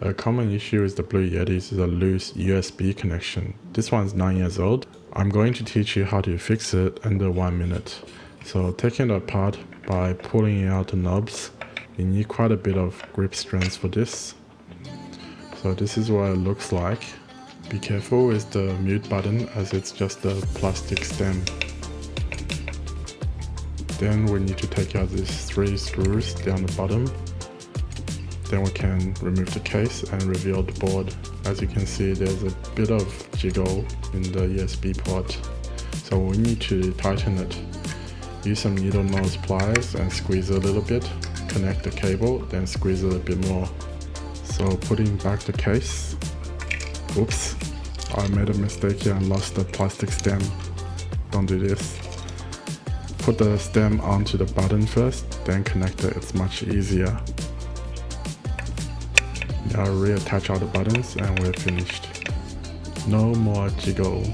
A common issue with the Blue Yetis is a loose USB connection. This one's 9 years old. I'm going to teach you how to fix it under 1 minute. So taking it apart by pulling out the knobs, you need quite a bit of grip strength for this. So this is what it looks like. Be careful with the mute button as it's just a plastic stem. Then we need to take out these 3 screws down the bottom. Then we can remove the case and reveal the board. As you can see, there's a bit of jiggle in the USB port. So we need to tighten it. Use some needle nose pliers and squeeze a little bit. Connect the cable, then squeeze a little bit more. So putting back the case. Oops, I made a mistake here and lost the plastic stem. Don't do this. Put the stem onto the button first, then connect it. It's much easier. Now reattach all the buttons and we're finished. No more jiggle.